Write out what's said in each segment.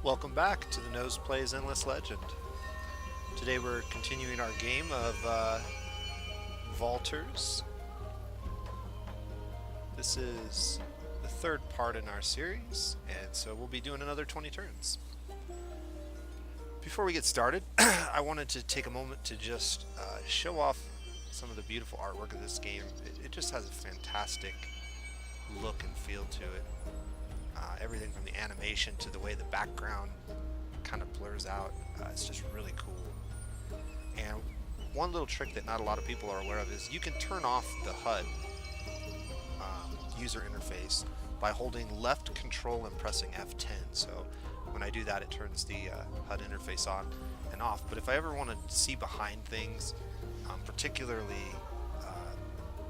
Welcome back to the Nose Plays Endless Legend. Today we're continuing our game of Vaulters. This is the third part in our series, and so we'll be doing another 20 turns. Before we get started, I wanted to take a moment to just show off some of the beautiful artwork of this game. It just has a fantastic look and feel to it. Everything from the animation to the way the background kind of blurs out, it's just really cool. And one little trick that not a lot of people are aware of is you can turn off the HUD user interface by holding left control and pressing F10. So when I do that, it turns the HUD interface on and off. But if I ever want to see behind things, particularly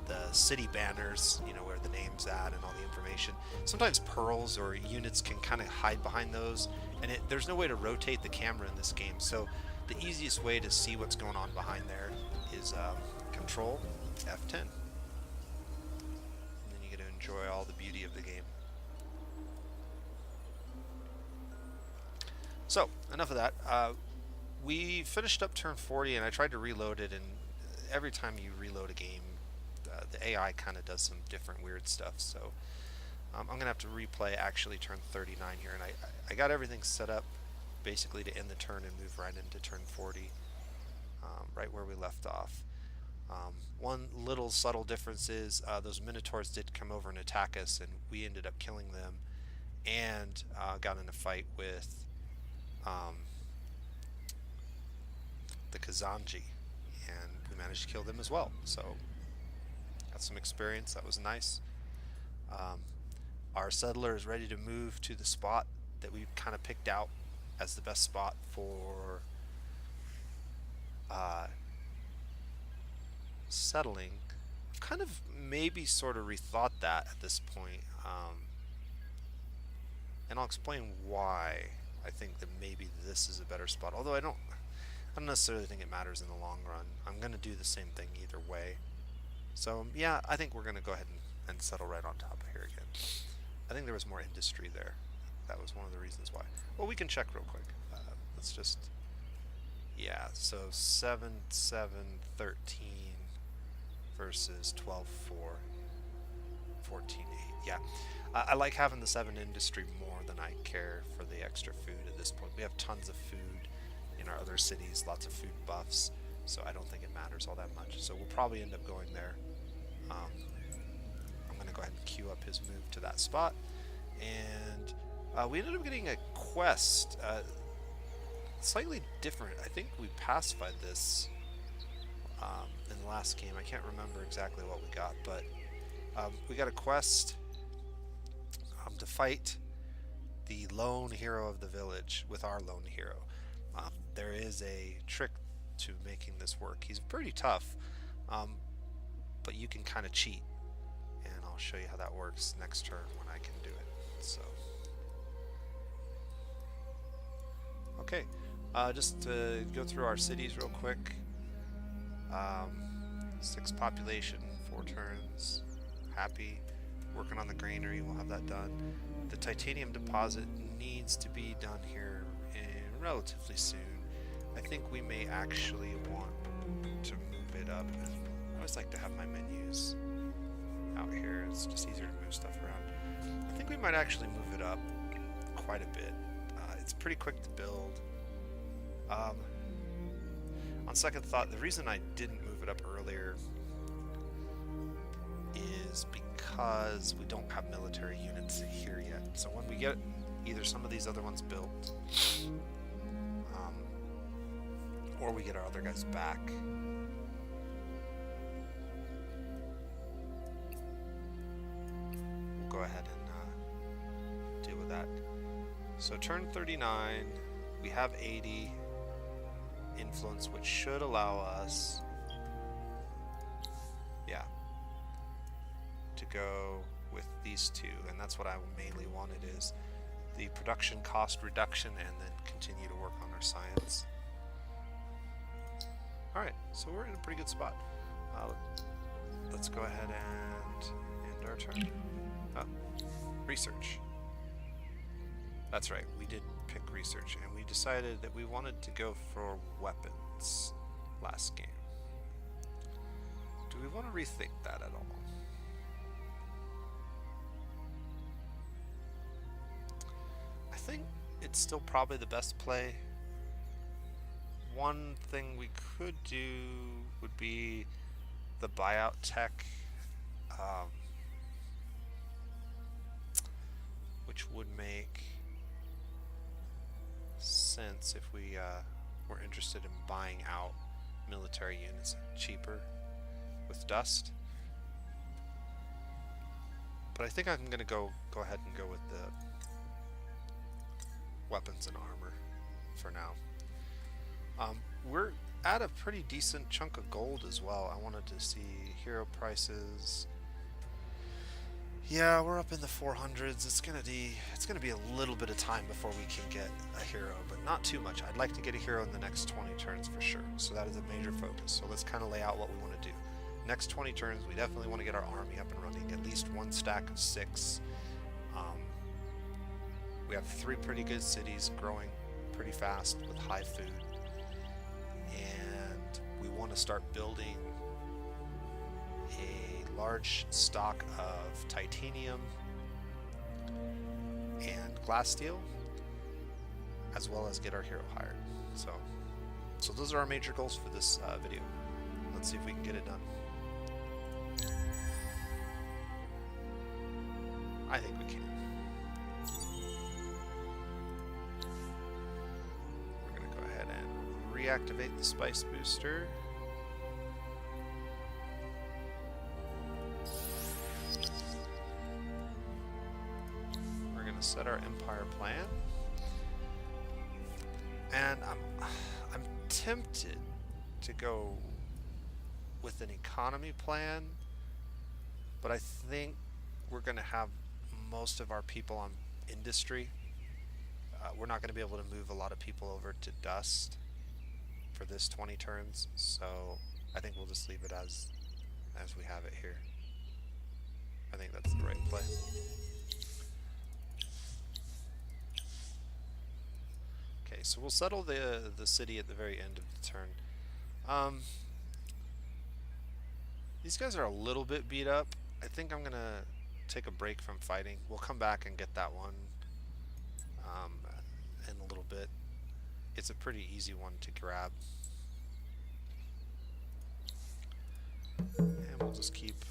the city banners, you know, where the name's at and all the information. Sometimes pearls or units can kind of hide behind those, and there's no way to rotate the camera in this game. So the easiest way to see what's going on behind there is Control F10. And then you get to enjoy all the beauty of the game. So, enough of that. We finished up turn 40, and I tried to reload it, and every time you reload a game, the AI kind of does some different weird stuff, so I'm going to have to replay actually turn 39 here, and I got everything set up basically to end the turn and move right into turn 40, right where we left off. One little subtle difference is those Minotaurs did come over and attack us, and we ended up killing them, and got in a fight with the Kazanji, and we managed to kill them as well, so got some experience. That was nice. Our settler is ready to move to the spot that we kind of picked out as the best spot for settling. I've kind of maybe sort of rethought that at this point, and I'll explain why I think that maybe this is a better spot, although I don't necessarily think it matters in the long run. I'm going to do the same thing either way. So yeah, I think we're going to go ahead and settle right on top of here again. I think there was more industry there. That was one of the reasons why. Well, we can check real quick. Let's just, yeah, so 7, 7, 13 versus 12, 4, 14, 8. Yeah, I like having the 7 industry more than I care for the extra food at this point. We have tons of food in our other cities, lots of food buffs, so I don't think it matters all that much. So we'll probably end up going there. I'm going to go ahead and queue up his move to that spot. And we ended up getting a quest, slightly different. I think we pacified this in the last game. I can't remember exactly what we got, but we got a quest to fight the lone hero of the village with our lone hero. There is a trick to making this work. He's pretty tough, but you can kind of cheat, and I'll show you how that works next turn when I can do it. So okay, just to go through our cities real quick. 6 population, 4 turns. Happy. Working on the granary, we'll have that done. The titanium deposit needs to be done here relatively soon. I think we may actually want to move it up. I always like to have my menus out here. It's just easier to move stuff around. I think we might actually move it up quite a bit. It's pretty quick to build. On second thought, the reason I didn't move it up earlier is because we don't have military units here yet. So when we get either some of these other ones built, or we get our other guys back, we'll go ahead and deal with that. So turn 39, we have 80 influence, which should allow us, yeah, to go with these 2, and that's what I mainly wanted, is the production cost reduction and then continue to work on our science. Alright, so we're in a pretty good spot. Let's go ahead and end our turn. Research. That's right, we did pick research, and we decided that we wanted to go for weapons last game. Do we want to rethink that at all? I think it's still probably the best play. One thing we could do would be the buyout tech, which would make sense if we were interested in buying out military units cheaper with dust. But I think I'm gonna go ahead and go with the weapons and armor for now. We're at a pretty decent chunk of gold as well. I wanted to see hero prices. Yeah, we're up in the 400s. It's gonna be a little bit of time before we can get a hero, but not too much. I'd like to get a hero in the next 20 turns for sure. So that is a major focus. So let's kind of lay out what we want to do. Next 20 turns, we definitely want to get our army up and running. At least one stack of 6. We have 3 pretty good cities growing pretty fast with high food. And we want to start building a large stock of titanium and glass steel, as well as get our hero hired. So those are our major goals for this video. Let's see if we can get it done. I think we can. We're going to go ahead and reactivate the spice booster. We're going to set our empire plan. And I'm tempted to go with an economy plan, but I think we're going to have most of our people on industry. We're not going to be able to move a lot of people over to dust for this 20 turns, so I think we'll just leave it as we have it here. I think that's the right play. Okay, so we'll settle the city at the very end of the turn. These guys are a little bit beat up. I think I'm gonna take a break from fighting. We'll come back and get that one in a little bit. It's a pretty easy one to grab. And we'll just keep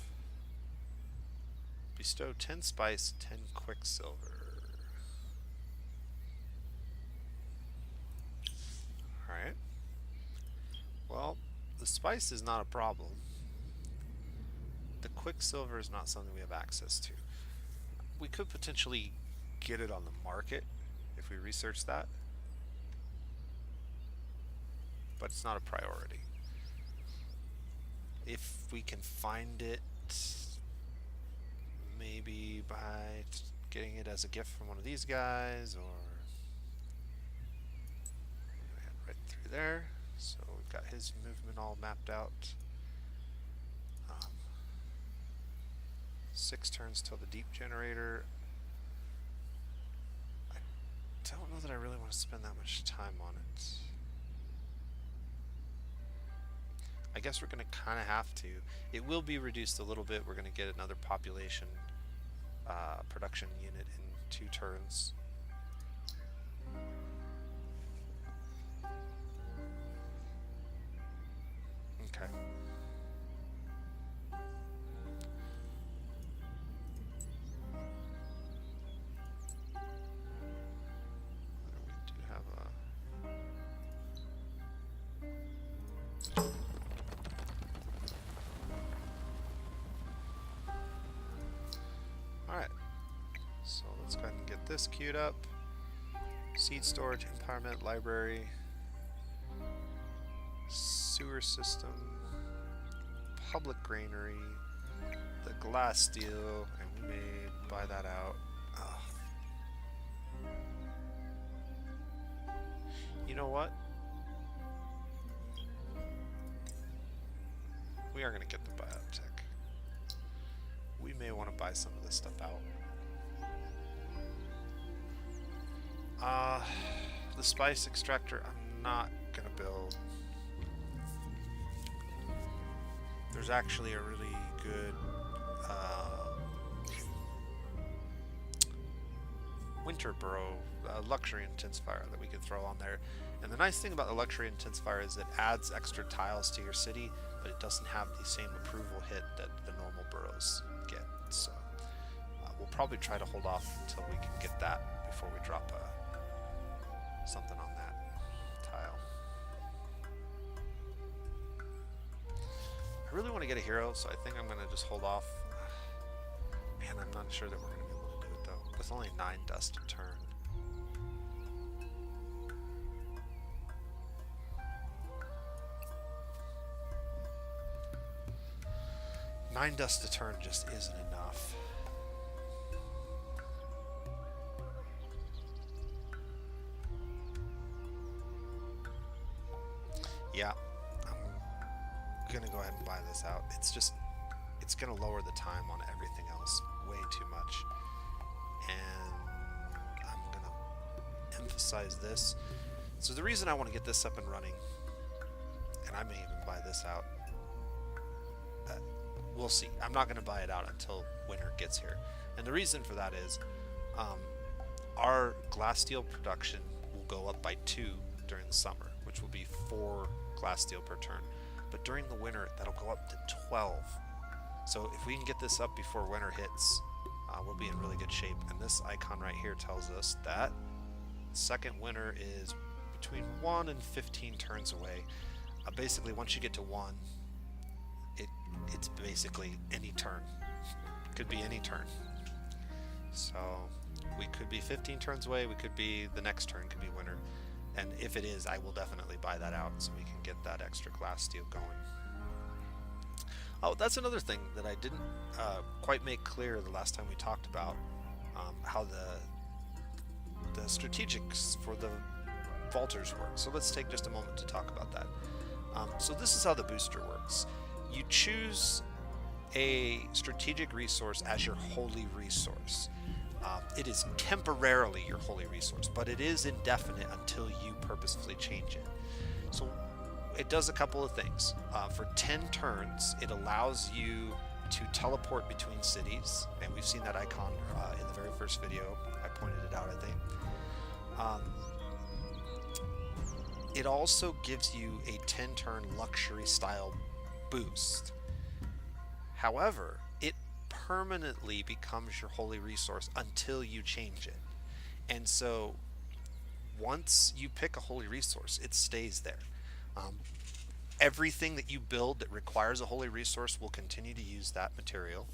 bestow 10 spice, 10 quicksilver. Alright. Well, the spice is not a problem. The quicksilver is not something we have access to. We could potentially get it on the market if we research that, but it's not a priority. If we can find it, maybe by getting it as a gift from one of these guys, or right through there. So we've got his movement all mapped out. 6 turns till the deep generator. I don't know that I really want to spend that much time on it. I guess we're going to kind of have to. It will be reduced a little bit. We're going to get another population production unit in 2 turns. Okay. Alright, so let's go ahead and get this queued up. Seed storage, empowerment, library, sewer system, public granary, the glass steel, and we may buy that out. You know what? We are going to get the buyout tech. We may want to buy some of this stuff out. Uh, the spice extractor, I'm not gonna build. There's actually a really good winter burrow luxury intensifier that we could throw on there. And the nice thing about the luxury intensifier is it adds extra tiles to your city, but it doesn't have the same approval hit that the normal burrows get. So we'll probably try to hold off until we can get that before we drop something on that tile. I really want to get a hero, so I think I'm going to just hold off. Man, I'm not sure that we're going to be able to do it though. With only 9 dust a turn. Nine dust a turn just isn't enough. Yeah, I'm gonna go ahead and buy this out. It's gonna lower the time on everything else way too much. And I'm gonna emphasize this. So the reason I want to get this up and running, and I may even buy this out, we'll see. I'm not going to buy it out until winter gets here. And the reason for that is our glass steel production will go up by 2 during the summer, which will be 4 glass steel per turn. But during the winter, that'll go up to 12. So if we can get this up before winter hits, we'll be in really good shape. And this icon right here tells us that second winter is between 1 and 15 turns away. Basically, once you get to 1, it's basically any turn. Could be any turn. So we could be 15 turns away, we could be the next turn could be winter. And if it is, I will definitely buy that out so we can get that extra glass steel going. Oh, that's another thing that I didn't quite make clear the last time we talked about how the strategics for the vaulters work. So let's take just a moment to talk about that. So this is how the booster works. You choose a strategic resource as your holy resource. It is temporarily your holy resource, but it is indefinite until you purposefully change it. So it does a couple of things. For 10 turns, it allows you to teleport between cities, and we've seen that icon in the very first video. I pointed it out, I think. It also gives you a 10-turn luxury style boost. However, it permanently becomes your holy resource until you change it. And so once you pick a holy resource, it stays there. Everything that you build that requires a holy resource will continue to use that material.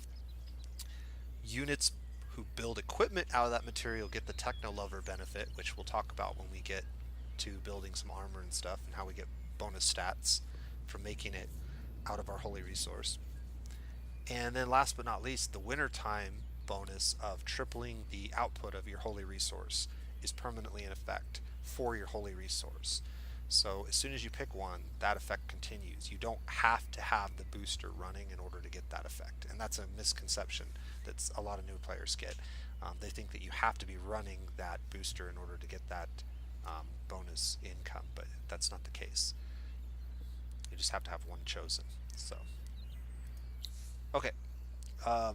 Units who build equipment out of that material get the Techno Lover benefit, which we'll talk about when we get to building some armor and stuff, and how we get bonus stats from making it out of our holy resource. And then last but not least, the wintertime bonus of tripling the output of your holy resource is permanently in effect for your holy resource. So as soon as you pick one, that effect continues. You don't have to have the booster running in order to get that effect. And that's a misconception that a lot of new players get. They think that you have to be running that booster in order to get that bonus income, but that's not the case. You just have to have one chosen. So, okay. I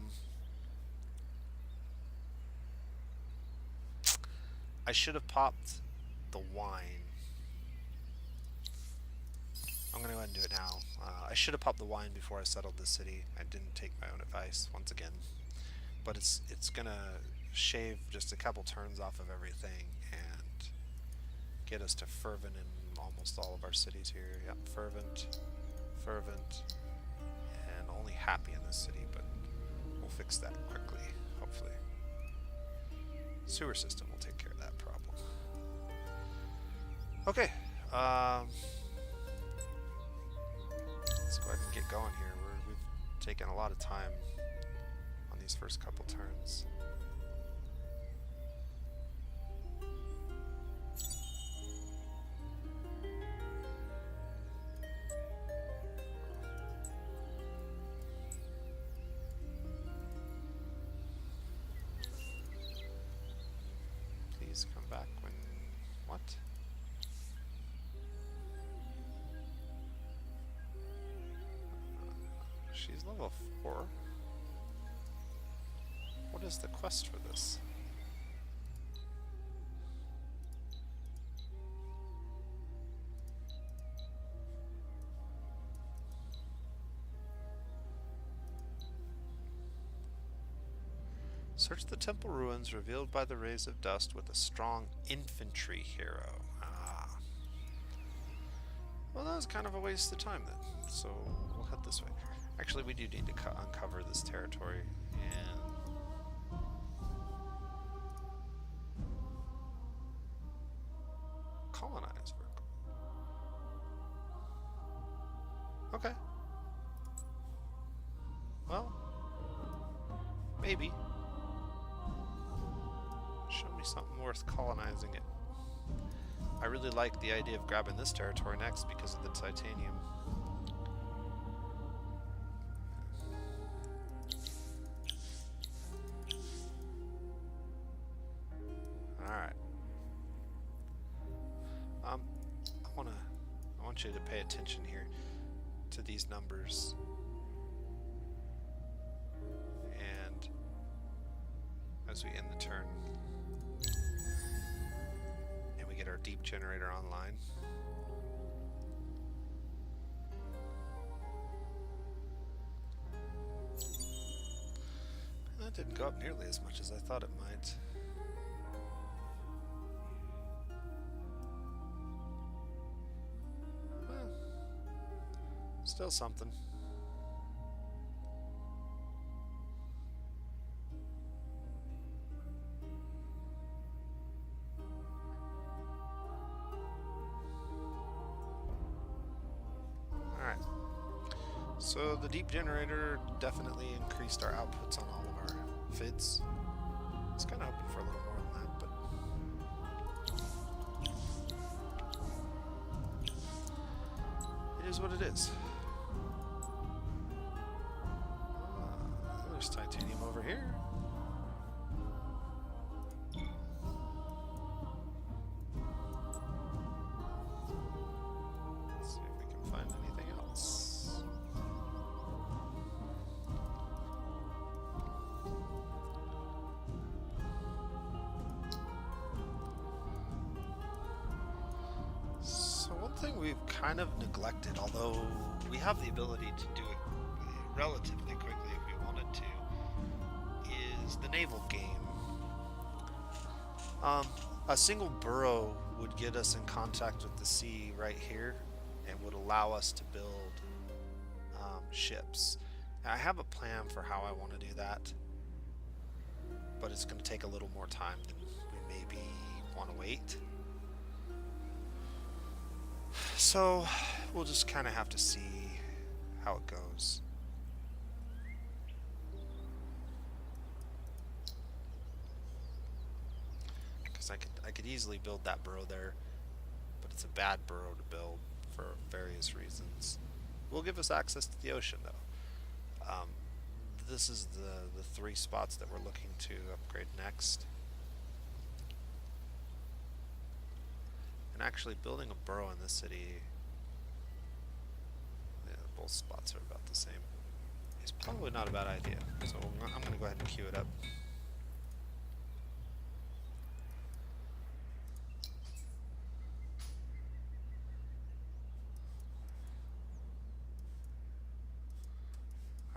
should have popped the wine. I'm going to go ahead and do it now. I should have popped the wine before I settled the city. I didn't take my own advice once again. But it's going to shave just a couple turns off of everything and get us to fervent in almost all of our cities here. Yep, fervent, and only happy in this city, but we'll fix that quickly, hopefully. Sewer system will take care of that problem. Okay, let's go ahead and get going here. We've taken a lot of time on these first couple turns. Please come back when What? She's level 4. What is the quest for this? Search the temple ruins revealed by the rays of dust with a strong infantry hero. Ah. Well, that was kind of a waste of time then. So we'll head this way. Actually, we do need to uncover this territory and colonize. Okay. Well, maybe. Show me something worth colonizing it. I really like the idea of grabbing this territory next because of the titanium. Alright. I want you to pay attention here to these numbers. And as we end the turn, and we get our deep generator online. That didn't go up nearly as much as I thought it might. Well, still something. So the deep generator definitely increased our outputs on all of our FIDs. I was kind of hoping for a little more than that, but it is what it is. There's titanium over here. Let's see if we can find anything else. Thing we've kind of neglected, although we have the ability to do it relatively quickly if we wanted to, is the naval game. A single burrow would get us in contact with the sea right here and would allow us to build ships. Now, I have a plan for how I want to do that, but it's going to take a little more time than we maybe want to wait. So we'll just kind of have to see how it goes. Because I could easily build that burrow there, but it's a bad burrow to build for various reasons. Will give us access to the ocean though. This is the 3 spots that we're looking to upgrade next. And actually building a burrow in this city, yeah, both spots are about the same, is probably not a bad idea. So I'm going to go ahead and queue it up.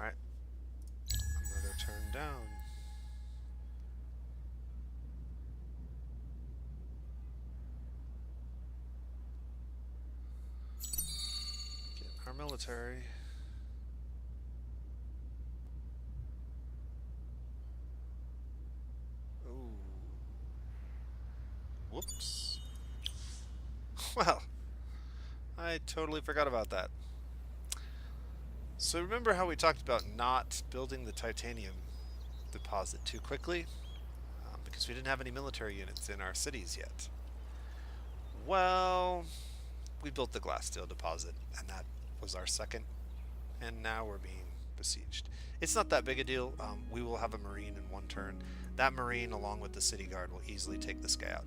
Alright, another turn down. Our military. Ooh. Whoops. Well, I totally forgot about that. So remember how we talked about not building the titanium deposit too quickly? Because we didn't have any military units in our cities yet. Well, we built the glass steel deposit, and that was our second, and now we're being besieged. It's not that big a deal. We will have a marine in one turn. That marine, along with the city guard, will easily take this guy out.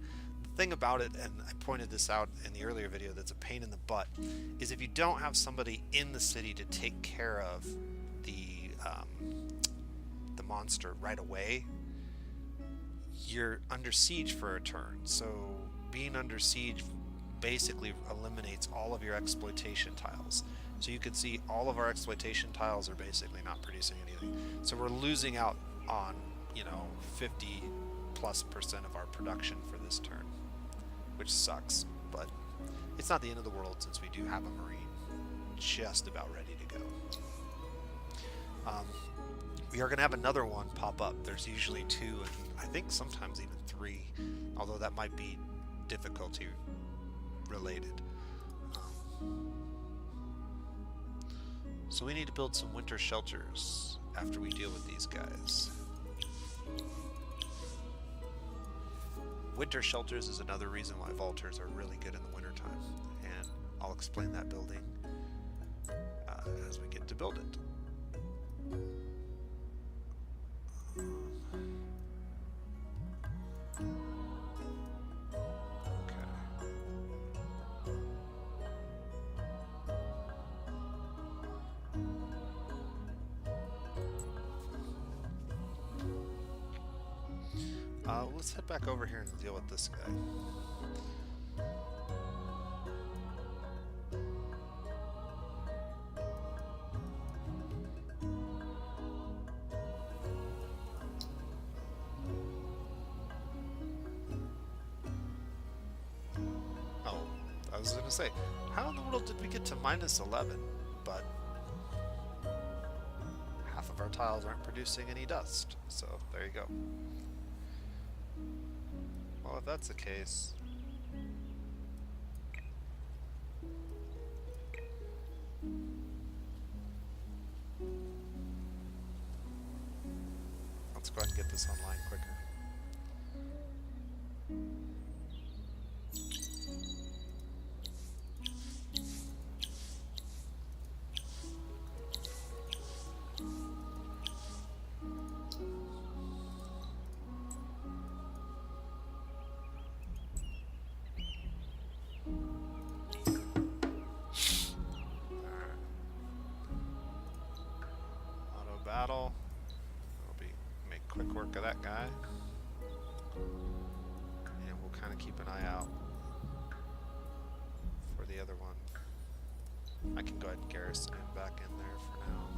thing about it, and I pointed this out in the earlier video, that's a pain in the butt, is if you don't have somebody in the city to take care of the monster right away, you're under siege for a turn. So being under siege basically eliminates all of your exploitation tiles. So you can see all of our exploitation tiles are basically not producing anything. So we're losing out on, 50+% of our production for this turn, which sucks, but it's not the end of the world since we do have a marine just about ready to go. We are going to have another one pop up. There's usually 2, and I think sometimes even 3, although that might be difficulty related. So we need to build some winter shelters after we deal with these guys. Winter shelters is another reason why Vaulters are really good in the wintertime, and I'll explain that building as we get to build it. Let's head back over here and deal with this guy. Oh, I was going to say, how in the world did we get to -11? But half of our tiles aren't producing any dust, so there you go. Well, if that's the case, let's go ahead and get this online quicker. Battle. Make quick work of that guy. And we'll kind of keep an eye out for the other one. I can go ahead and garrison him back in there for now.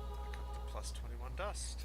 Back up to +21 dust.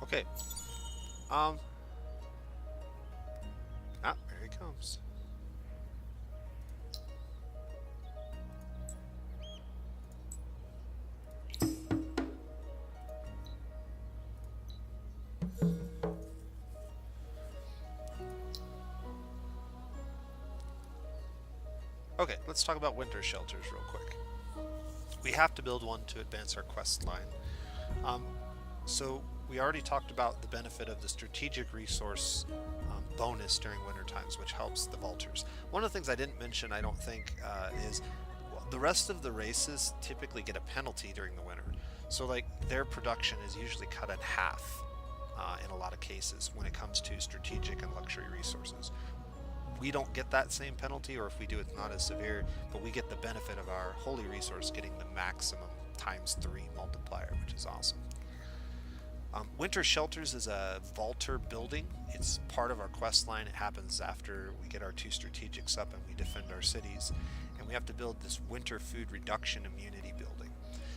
Okay. There he comes. Okay, let's talk about winter shelters real quick. We have to build one to advance our quest line. So we already talked about the benefit of the strategic resource bonus during winter times, which helps the Vaulters. One of the things I didn't mention, I don't think, is the rest of the races typically get a penalty during the winter. So like their production is usually cut in half in a lot of cases when it comes to strategic and luxury resources. We don't get that same penalty, or if we do, it's not as severe, but we get the benefit of our holy resource getting the maximum ×3 multiplier, which is awesome. Winter Shelters is a Vaulter building. It's part of our quest line. It happens after we get our 2 strategics up and we defend our cities. And we have to build this winter food reduction immunity building.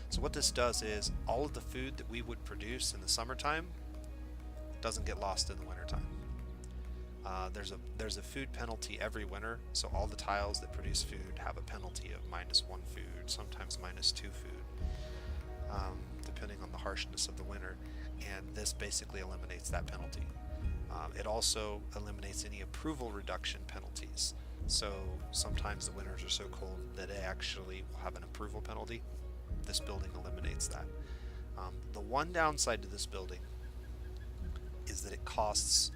So what this does is all of the food that we would produce in the summertime doesn't get lost in the wintertime. There's a food penalty every winter, so all the tiles that produce food have a penalty of -1 food, sometimes -2 food, depending on the harshness of the winter. And this basically eliminates that penalty. It also eliminates any approval reduction penalties. So sometimes the winters are so cold that they actually will have an approval penalty. This building eliminates that. The one downside to this building is that it costs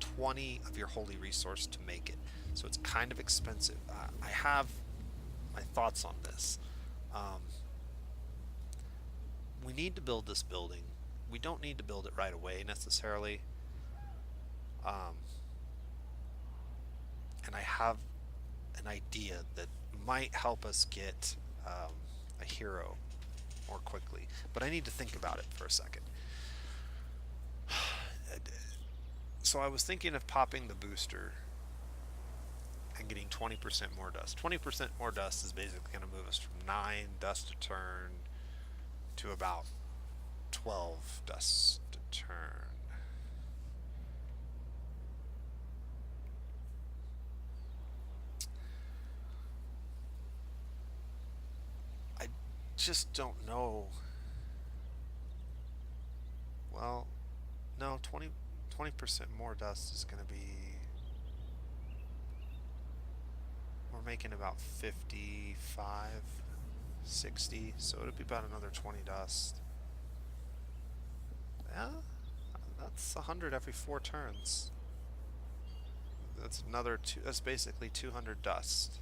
20 of your holy resource to make it. So it's kind of expensive. I have my thoughts on this. We need to build this building. We don't need to build it right away necessarily. And I have an idea that might help us get a hero more quickly. But I need to think about it for a second. So I was thinking of popping the booster and getting 20% more dust. 20% more dust is basically going to move us from 9 dust a turn to about 12 dust a turn. I just don't know. Well, no, 20% more dust is going to be... We're making about 55, 60, so it'll be about another 20 dust. Yeah, that's 100 every 4 turns. That's another that's basically 200 dust.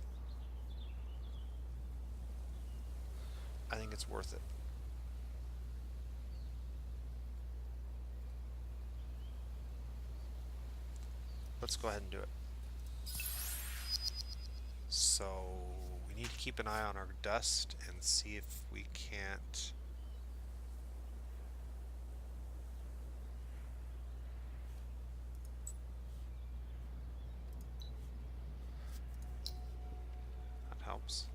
I think it's worth it. Let's go ahead and do it. So we need to keep an eye on our dust and see if we can't that helps.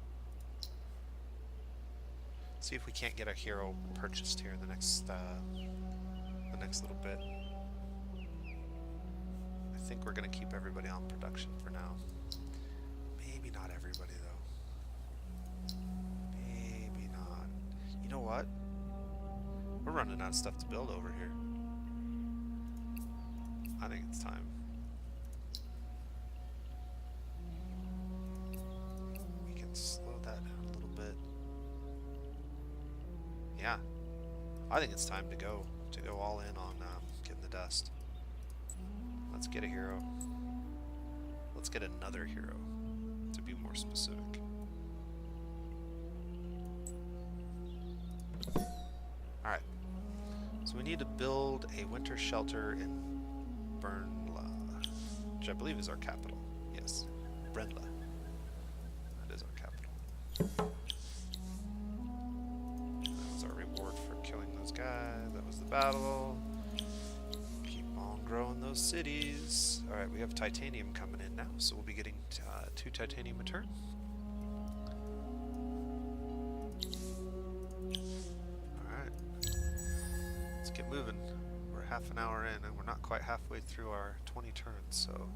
See if we can't get a hero purchased here in the next little bit. I think we're going to keep everybody on production for now. Maybe not everybody, though. Maybe not. You know what? We're running out of stuff to build over here. I think it's time. We can slow that down a little bit. Yeah. I think it's time to go all in on getting the dust. Let's get a hero. Let's get another hero, to be more specific. Alright. So we need to build a winter shelter in Bernla, which I believe is our capital. Yes, Brenla. That is our capital. That was our reward for killing those guys. That was the battle. Growing those cities. Alright, we have titanium coming in now, so we'll be getting 2 titanium a turn. Alright, let's get moving. We're half an hour in and we're not quite halfway through our 20 turns, so...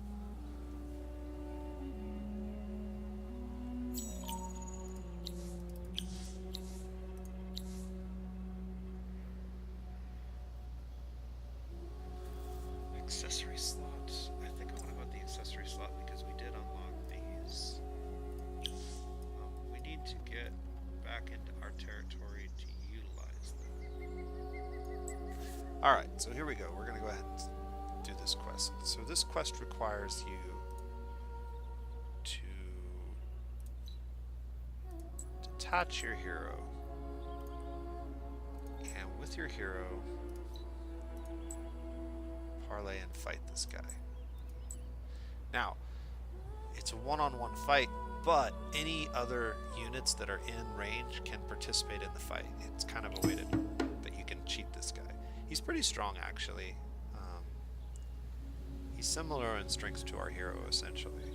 Accessory slots. I think I want to go with the accessory slot because we did unlock these. We need to get back into our territory to utilize them. Alright, so here we go. We're going to go ahead and do this quest. So this quest requires you to detach your hero. And with your hero, parlay and fight this guy. Now, it's a one-on-one fight, but any other units that are in range can participate in the fight. It's kind of a way that you can cheat this guy. He's pretty strong, actually. He's similar in strength to our hero, essentially.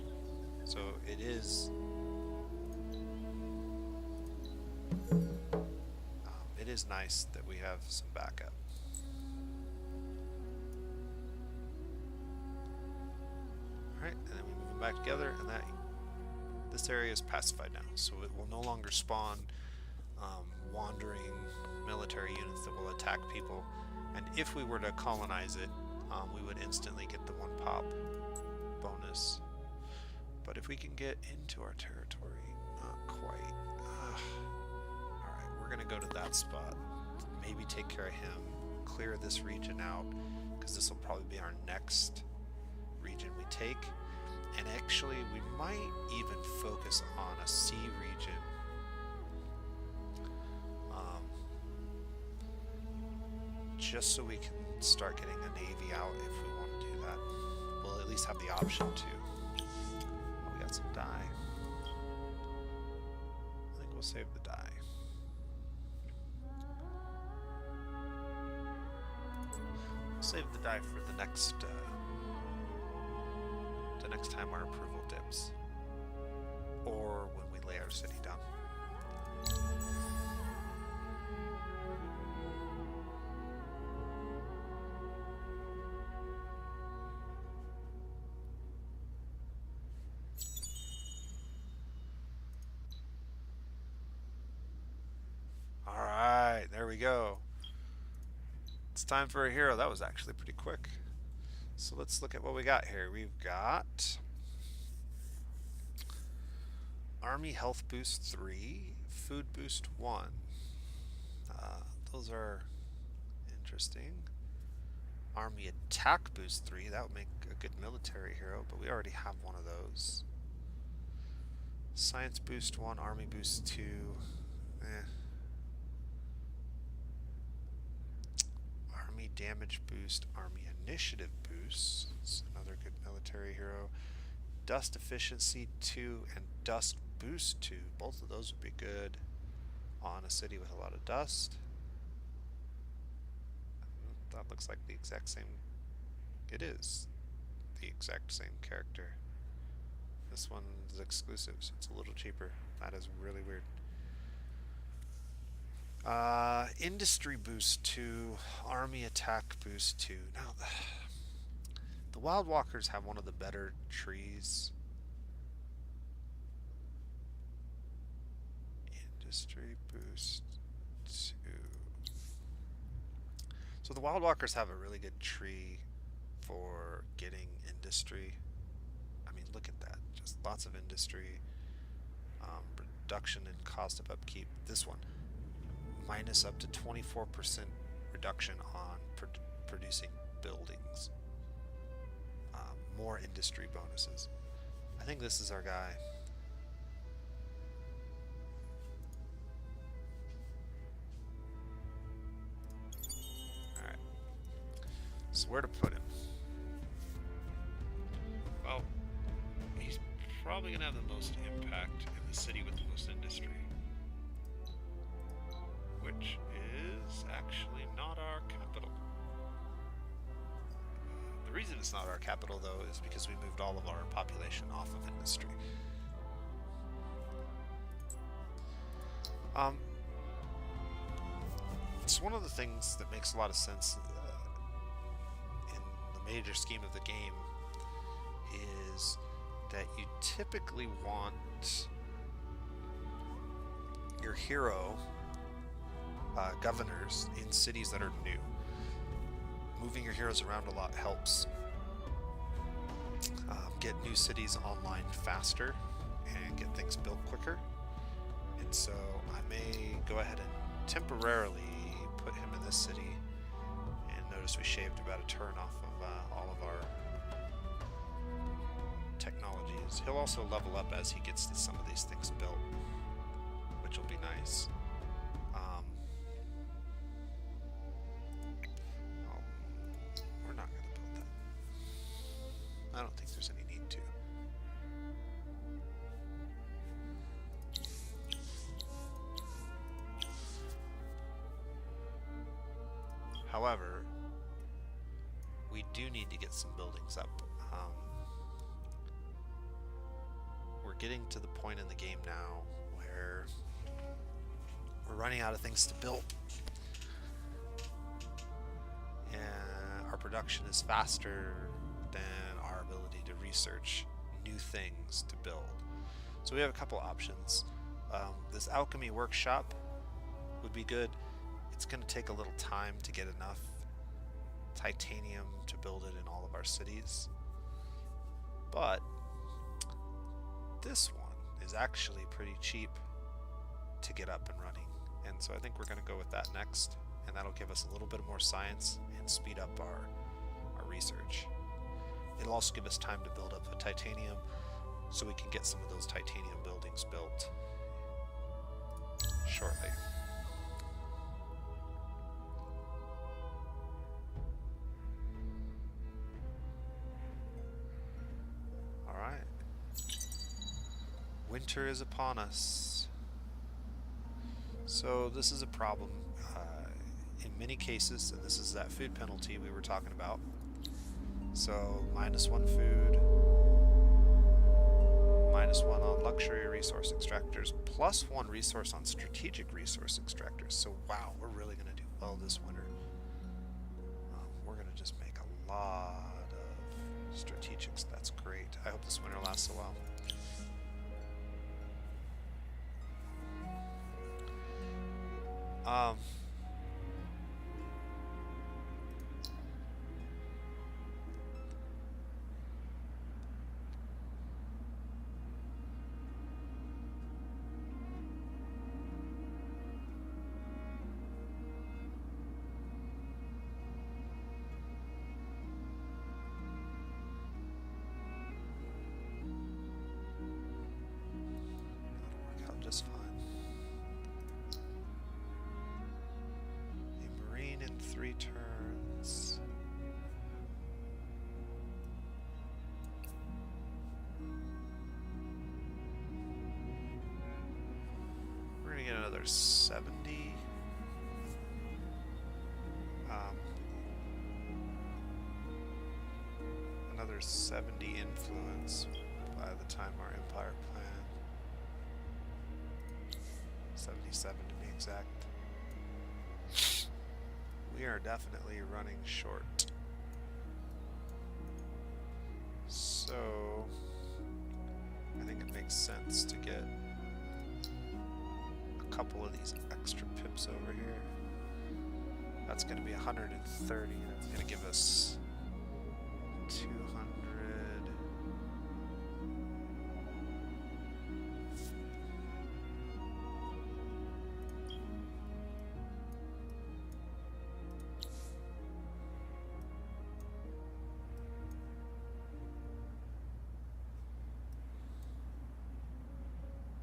So it is nice that we have some backup. Alright, and then we move them back together, and this area is pacified now, so it will no longer spawn wandering military units that will attack people. And if we were to colonize it, we would instantly get the 1 pop bonus. But if we can get into our territory, not quite. Alright, we're going to go to that spot. Maybe take care of him. Clear this region out, because this will probably be our next region we take. And actually, we might even focus on a sea region. Just so we can start getting a navy out if we want to do that. We'll at least have the option to. Oh, we got some dye. I think we'll save the dye. We'll save the dye for the next time our approval dips, or when we lay our city down. Alright, there we go. It's time for a hero. That was actually pretty quick. So let's look at what we got here. We've got Army Health Boost 3, Food Boost 1. Those are interesting. Army Attack Boost 3, that would make a good military hero, but we already have one of those. Science Boost 1, Army Boost 2, Army Damage Boost, Army Initiative Boost, it's another good military hero. Dust Efficiency 2 and Dust Boost 2, both of those would be good on a city with a lot of dust. That looks like the exact same. It is the exact same character. This one is exclusive, so it's a little cheaper. That is really weird. Industry Boost 2, Army Attack Boost 2. Now, the Wild Walkers have one of the better trees. Industry Boost 2. So the Wild Walkers have a really good tree for getting industry. I mean, look at that. Just lots of industry. Reduction in cost of upkeep. This one. Minus up to 24% reduction on producing buildings. More industry bonuses. I think this is our guy. Alright. So where to put him? Well, he's probably going to have the most impact in the city with the most industry. Which is actually not our capital. The reason it's not our capital, though, is because we moved all of our population off of industry. It's one of the things that makes a lot of sense in the major scheme of the game is that you typically want your hero governors in cities that are new. Moving your heroes around a lot helps get new cities online faster and get things built quicker. And so I may go ahead and temporarily put him in this city. And notice we shaved about a turn off of all of our technologies. He'll also level up as he gets some of these things built, which will be nice. We're not going to build that. I don't think there's any need to. However, we do need to get some buildings up. We're getting to the point in the game now where we're running out of things to build. And our production is faster than our ability to research new things to build. So we have a couple options. This alchemy workshop would be good. It's going to take a little time to get enough titanium to build it in all of our cities. But this one is actually pretty cheap to get up and running. And so I think we're going to go with that next. And that'll give us a little bit more science and speed up our research. It'll also give us time to build up a titanium so we can get some of those titanium buildings built shortly. Alright. Winter is upon us. So this is a problem in many cases, and this is that food penalty we were talking about. So -1 food, -1 on luxury resource extractors, +1 resource on strategic resource extractors. So wow, we're really going to do well this winter. We're going to just make a lot of strategics. That's great. I hope this winter lasts a while. Just fine. A marine in 3 turns. We're gonna get another 70. Another 70 influence by the time our empire plan. 77 to be exact. We are definitely running short. So I think it makes sense to get a couple of these extra pips over here. That's going to be 130. That's going to give us 200.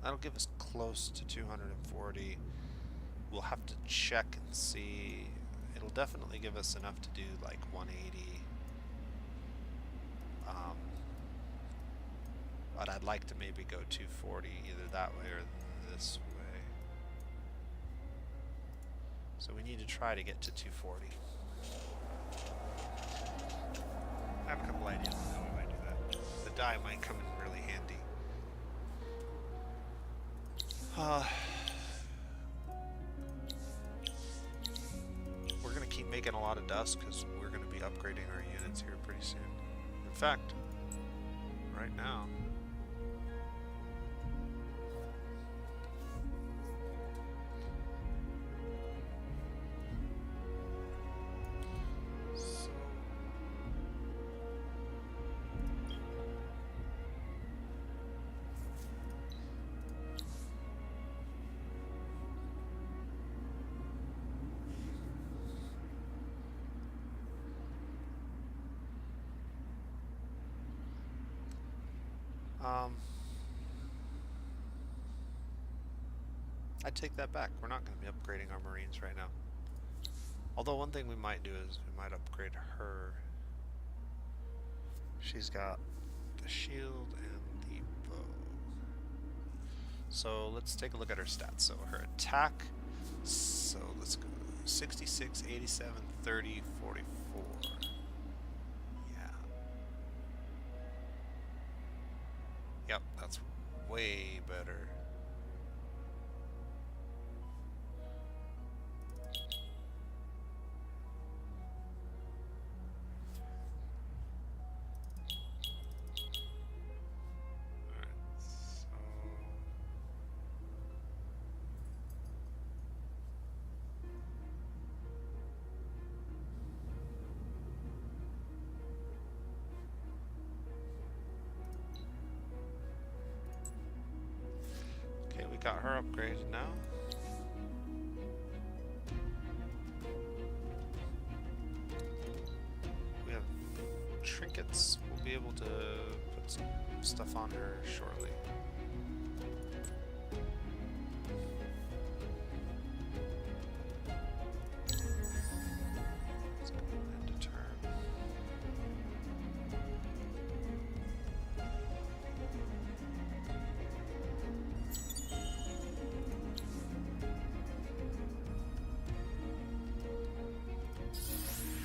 That'll give us close to 240. We'll have to check and see. It'll definitely give us enough to do like 180. But I'd like to maybe go 240 either that way or this way. So we need to try to get to 240. I have a couple ideas on how we might do that. The die might come in really handy. We're going to keep making a lot of dust because we're going to be upgrading our units here pretty soon. In fact, right now. I take that back. We're not going to be upgrading our Marines right now. Although one thing we might do is we might upgrade her. She's got the shield and the bow. So let's take a look at her stats. So her attack, so let's go 66, 87, 30, 44. Yep, that's way better. Okay, we got her upgraded now. We have trinkets. We'll be able to put some stuff on her shortly. Let's go into turn.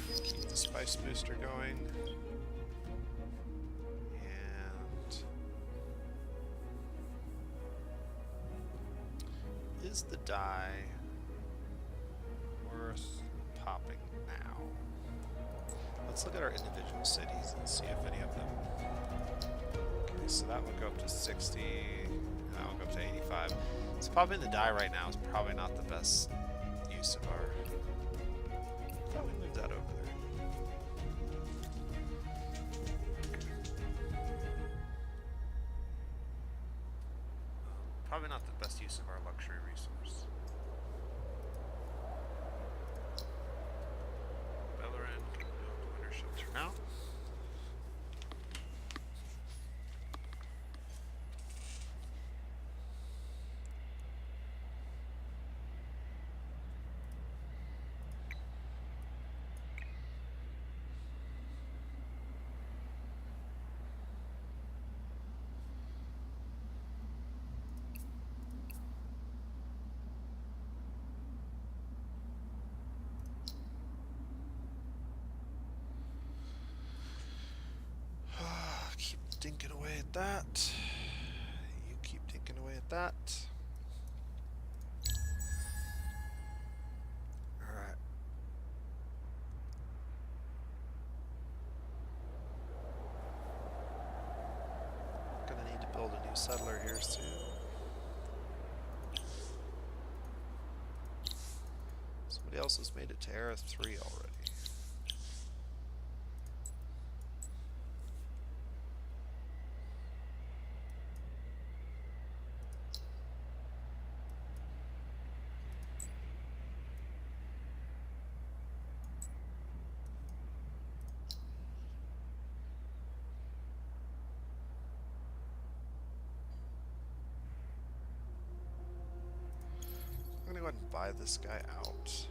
Let's keep the spice booster going. And is the die worth popping now? Let's look at our individual cities and see if any of them. Okay, so that would go up to 60, and that would go up to 85. So popping the die right now is probably not the best use of our. I thought we moved that over there. Probably not the best use of our luxury resource. Beleren can go to Winter Shelter now. Keep dinking away at that. You keep dinking away at that. Alright. Gonna need to build a new settler here soon. Somebody else has made it to Era 3 already. I'm gonna go ahead and buy this guy out,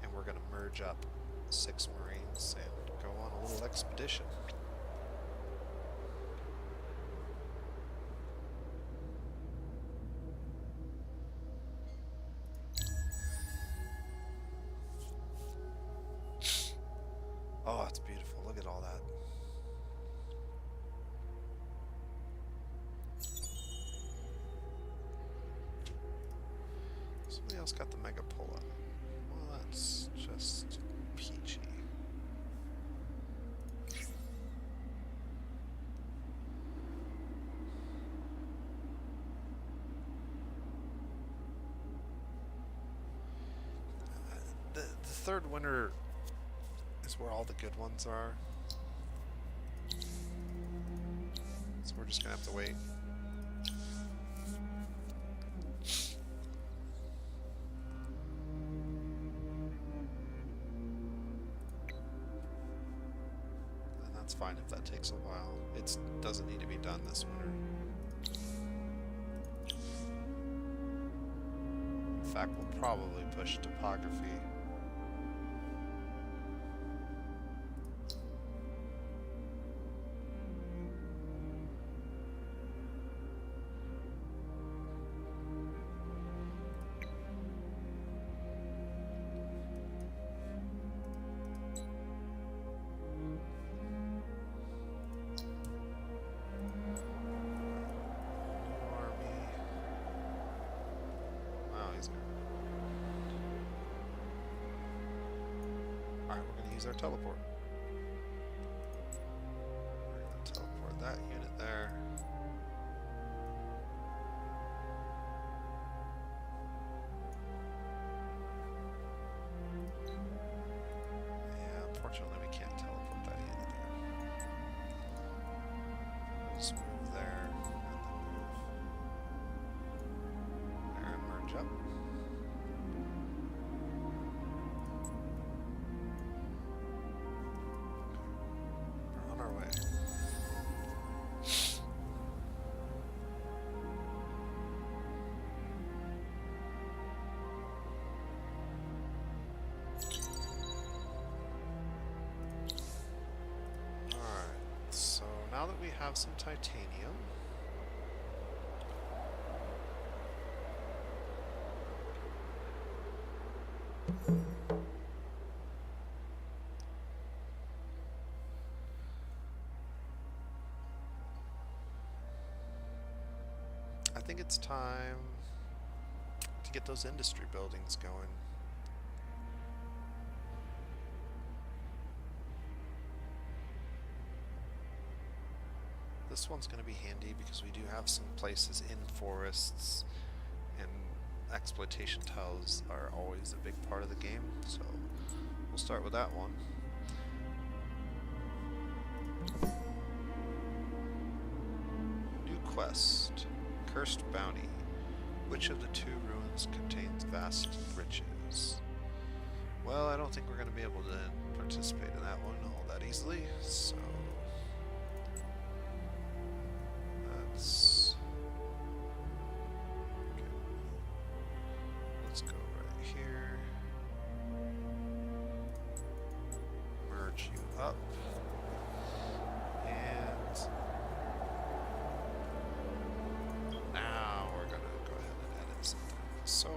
and we're gonna merge up 6 Marines and go on a little expedition. Oh, it's beautiful. Look at all that. Somebody else got the Mega Pull-Up. Well, that's just peachy. The third winter is where all the good ones are. So we're just gonna have to wait. And that's fine if that takes a while. It doesn't need to be done this winter. In fact, we'll probably push topography. Alright, we're going to use our teleport. We're going to teleport that unit there. Yeah, unfortunately we can't teleport that unit there. We'll just move there, and then move there and merge up. Now that we have some titanium, I think it's time to get those industry buildings going. This one's going to be handy because we do have some places in forests, and exploitation tiles are always a big part of the game, so we'll start with that one. New quest, Cursed Bounty. Which of the two ruins contains vast riches? Well, I don't think we're going to be able to participate in that one all that easily, so okay. Let's go right here. Merge you up. And now we're going to go ahead and edit something. So,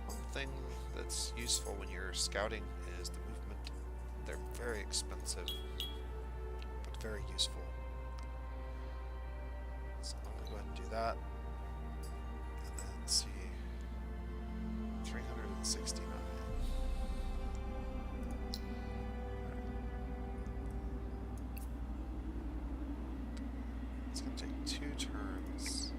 one thing that's useful when you're scouting is the movement. They're very expensive, very useful. So I'm going to go ahead and do that. And then see 369. It's going to take 2 turns.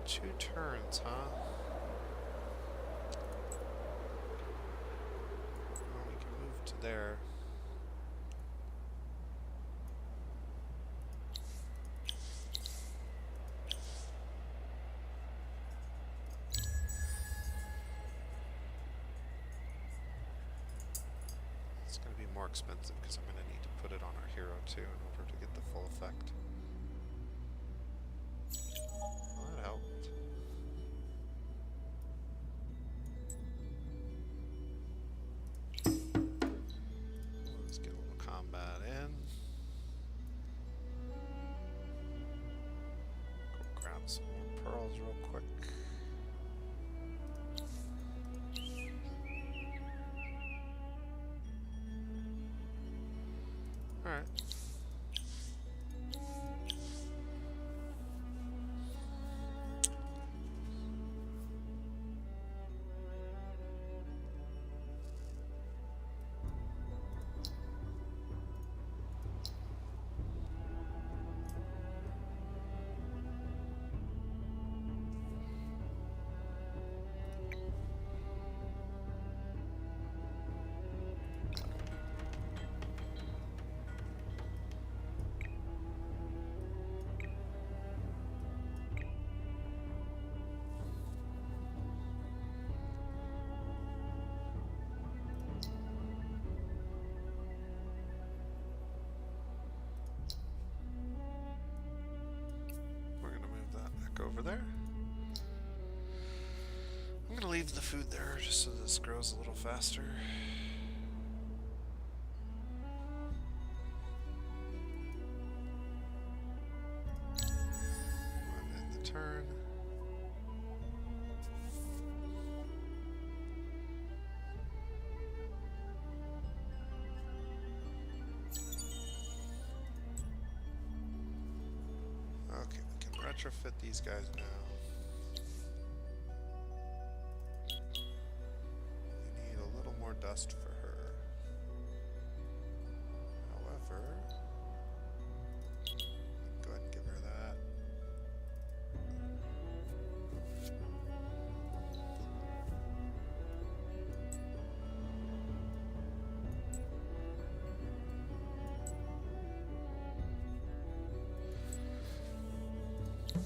Two turns, huh? Well, we can move to there. It's going to be more expensive because I'm going to need to put it on our hero too in order to get the full effect. Well, that helped. Let's get a little combat in. Go grab some more pearls real quick. Alright. Over there. I'm gonna leave the food there just so this grows a little faster. Okay, we can retrofit these guys now. We need a little more dust for her. However, go ahead and give her that.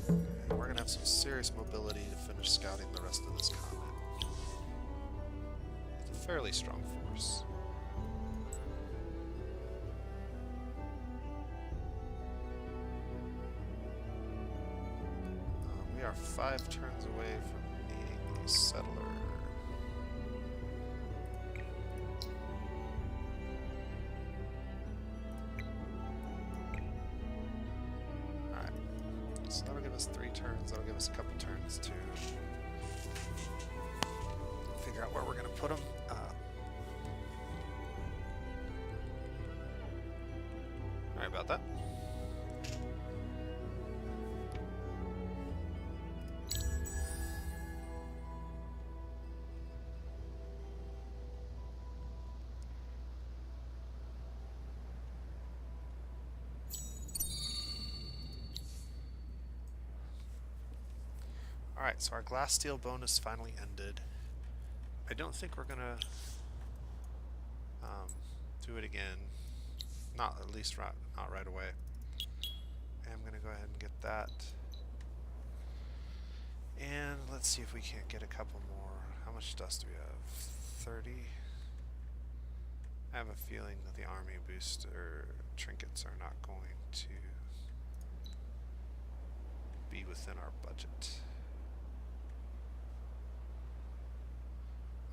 And we're going to have some serious mobility to finish scouting the rest of this continent. It's a fairly strong force. We are 5 turns away from needing a settler. Alright, so that'll give us 3 turns, that'll give us a couple turns to figure out where we're going to put them. Sorry about that. Alright, so our glass steel bonus finally ended. I don't think we're gonna do it again. Not at least not right away. And I'm gonna go ahead and get that. And let's see if we can't get a couple more. How much dust do we have? 30? I have a feeling that the army booster trinkets are not going to be within our budget.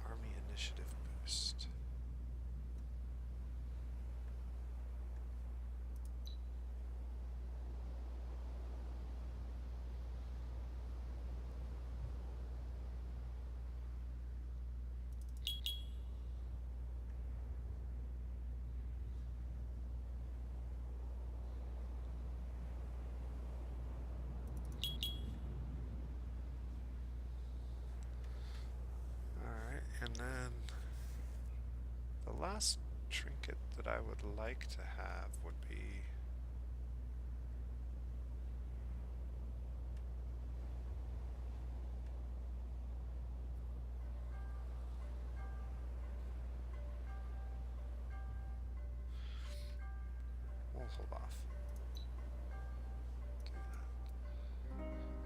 Army initiative boost. And then the last trinket that I would like to have would be we'll hold off.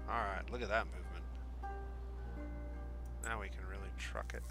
Alright, look at that movement. Now we can really truck it.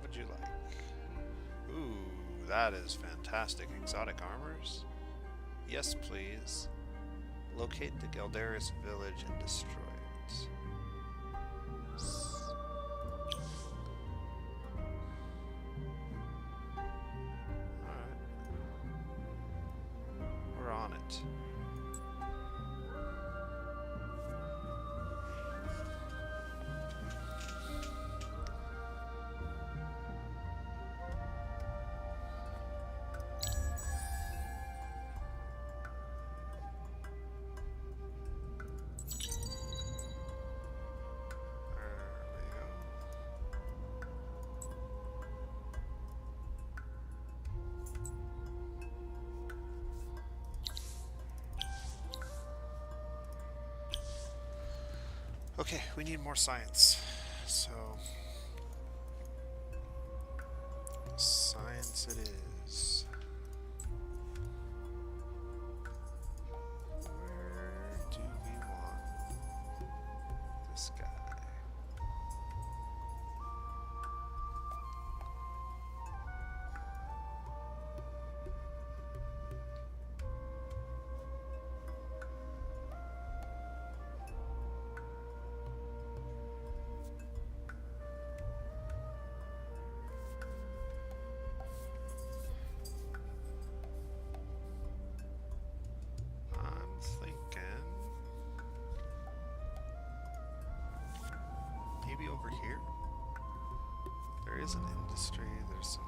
Would you like? Ooh, that is fantastic. Exotic armors? Yes, please. Locate the Galderis village and destroy it. Alright. We're on it. Okay, we need more science. So, science it is. is an industry. There's some.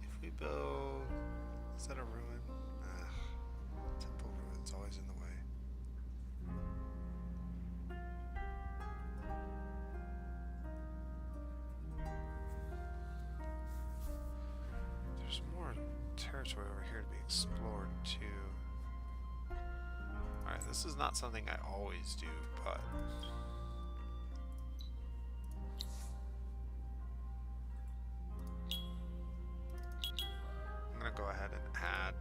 If we build, is that a ruin? Temple ruin's always in the way. There's more territory over here to be explored too. Alright, this is not something I always do, but I'm gonna go ahead and add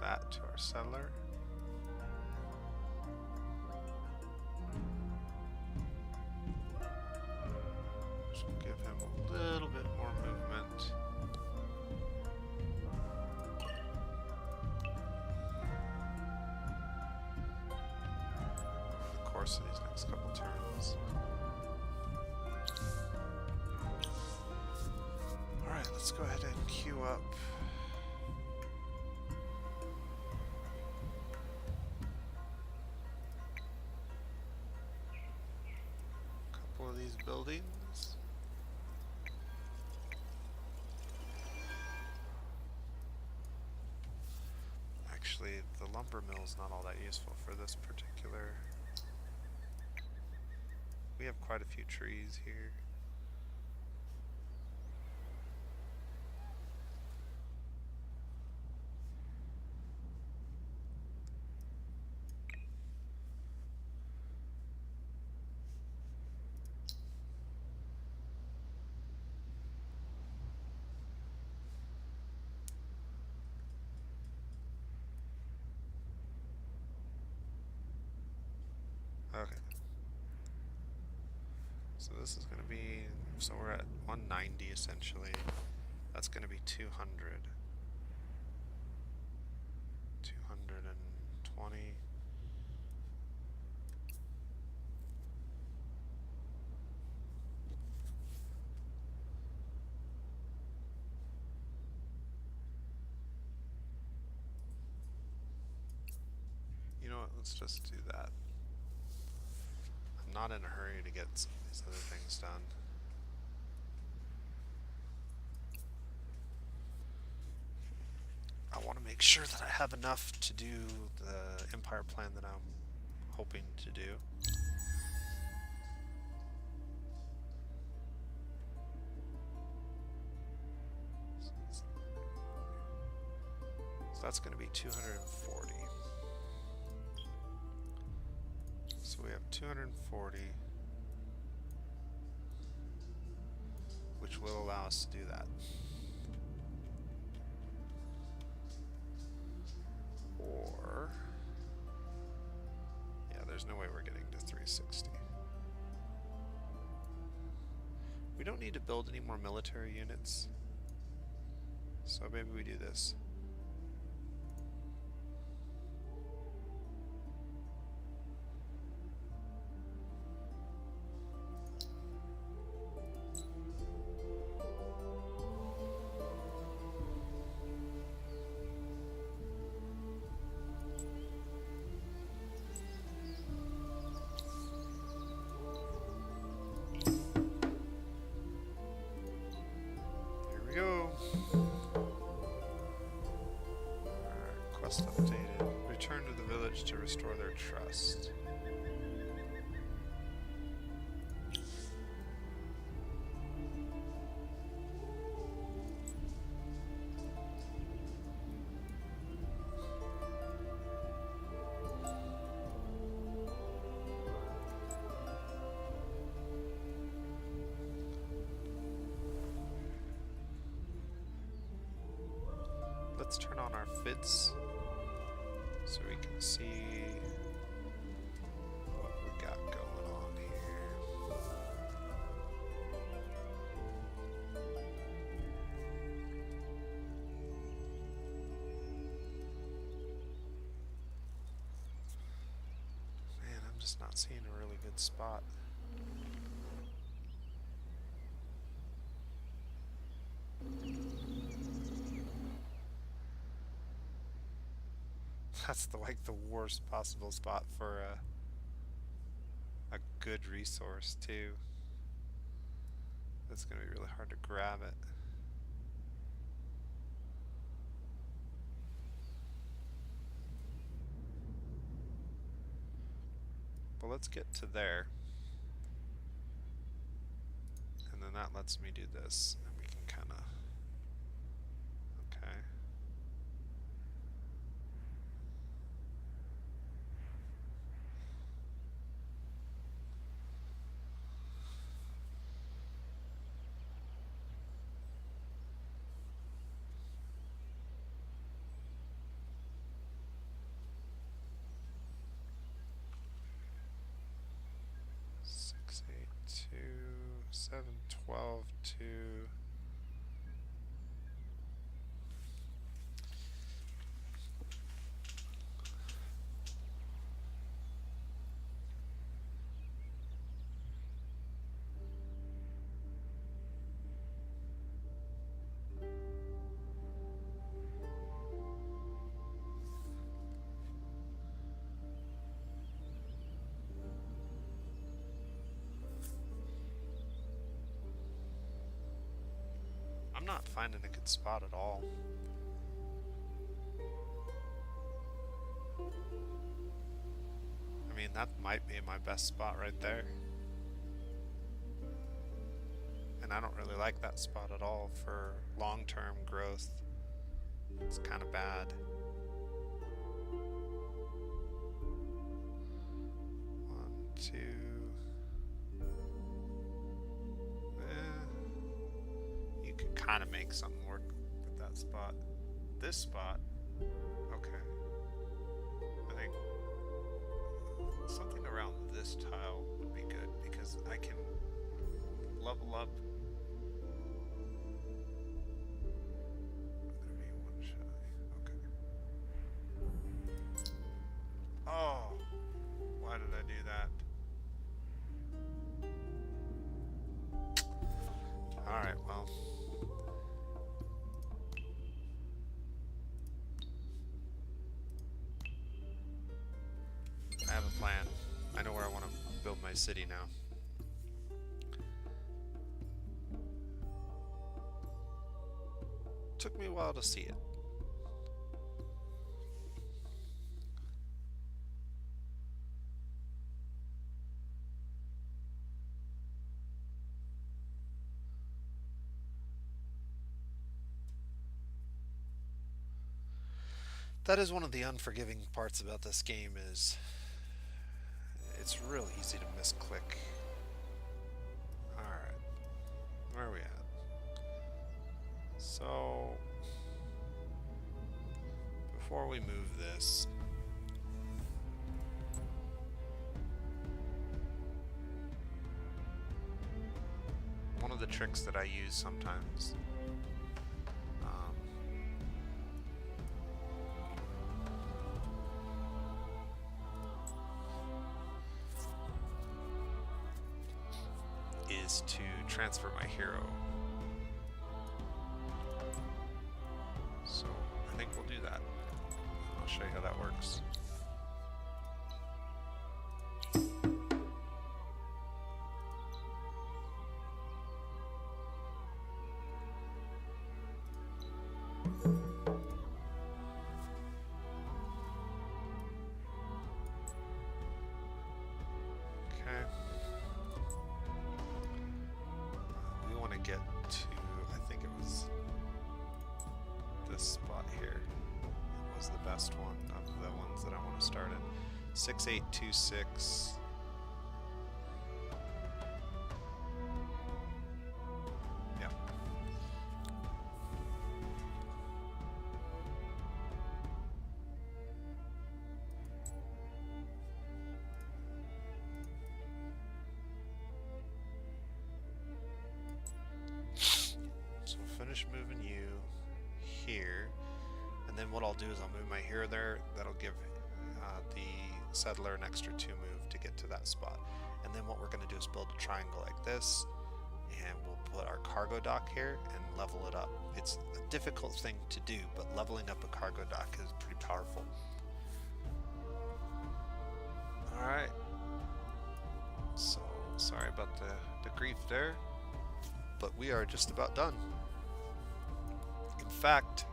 that to our settler. Which will give him a little bit more movement. Over the course of these next couple turns. Alright, let's go ahead and queue up. A couple of these buildings. Actually, the lumber mill is not all that useful for this particular. We have quite a few trees here. Okay. So this is going to be, so we're at 190 essentially. That's going to be 200. 220. You know what, let's just do that. I'm not in a hurry to get some of these other things done. I want to make sure that I have enough to do the empire plan that I'm hoping to do. So that's going to be 240. So we have 240, which will allow us to do that. Or, yeah, there's no way we're getting to 360. We don't need to build any more military units, so maybe we do this. Updated. Return to the village to restore their trust. Let's turn on our FIDS. So we can see what we got going on here. Man, I'm just not seeing a really good spot. That's the worst possible spot for a good resource too. It's gonna be really hard to grab it. But let's get to there. And then that lets me do this. And we can kind of... Okay. Six, 8, 2, 7, 12, 2. I'm not finding a good spot at all. I mean, that might be my best spot right there. And I don't really like that spot at all for long-term growth. It's kind of bad. 1, 2. You could kind of make something work with that spot. This spot, okay. I think something around this tile would be good because I can level up. There be one shy. Okay. Oh, why did I do that? All right, well. I have a plan. I know where I want to build my city now. Took me a while to see it. That is one of the unforgiving parts about this game is it's real easy to misclick. Alright. Where are we at? So, before we move this, one of the tricks that I use sometimes is to transfer my hero. So I think we'll do that. I'll show you how that works. Okay. We want to get to, I think it was this spot here. It was the best one of the ones that I want to start at. 6826. Yeah. So finish moving you here, and then what I'll do is I'll move my hero there. That'll give the settler an extra 2 move to get to that spot. And then what we're going to do is build a triangle like this, and we'll put our cargo dock here and level it up. It's a difficult thing to do, but leveling up a cargo dock is pretty powerful. Alright. So, sorry about the grief there, but we are just about done. In fact,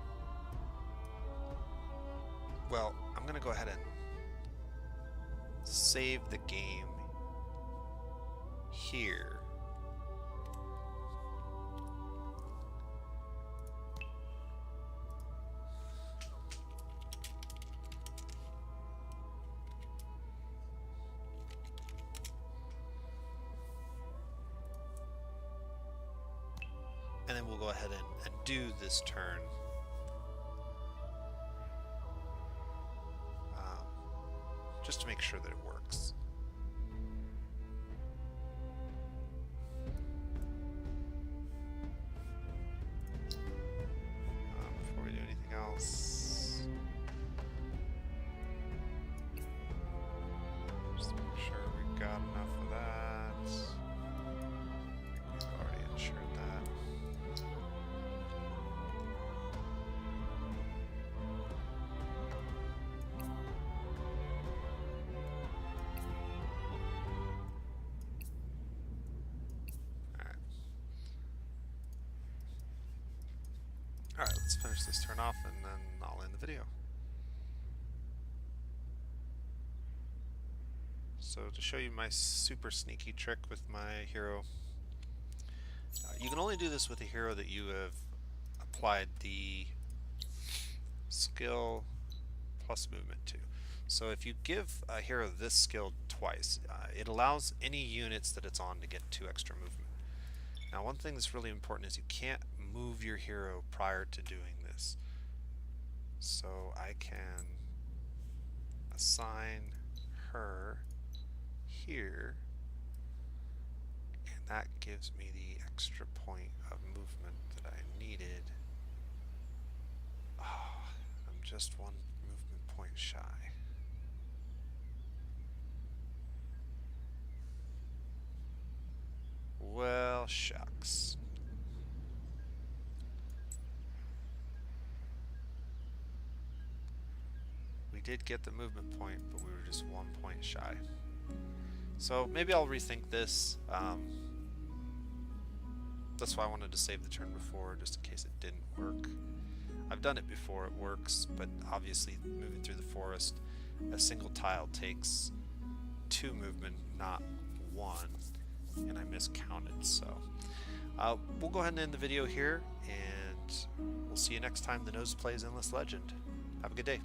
well, I'm going to go ahead and save the game here. And then we'll go ahead and do this turn. Just to make sure that it works. Before we do anything else, just make sure we got enough of that. We've already ensured that. Alright, let's finish this turn off and then I'll end the video. So to show you my super sneaky trick with my hero, you can only do this with a hero that you have applied the skill plus movement to. So if you give a hero this skill twice, it allows any units that it's on to get 2 extra movement. Now one thing that's really important is you can't move your hero prior to doing this. So I can assign her here, and that gives me the extra point of movement that I needed. Oh, I'm just 1 movement point shy. Well, shucks. We did get the movement point, but we were just 1 point shy. So maybe I'll rethink this. That's why I wanted to save the turn before, just in case it didn't work. I've done it before, it works, but obviously moving through the forest, a single tile takes 2 movement, not 1, and I miscounted. So we'll go ahead and end the video here, and we'll see you next time the Nose plays Endless Legend. Have a good day.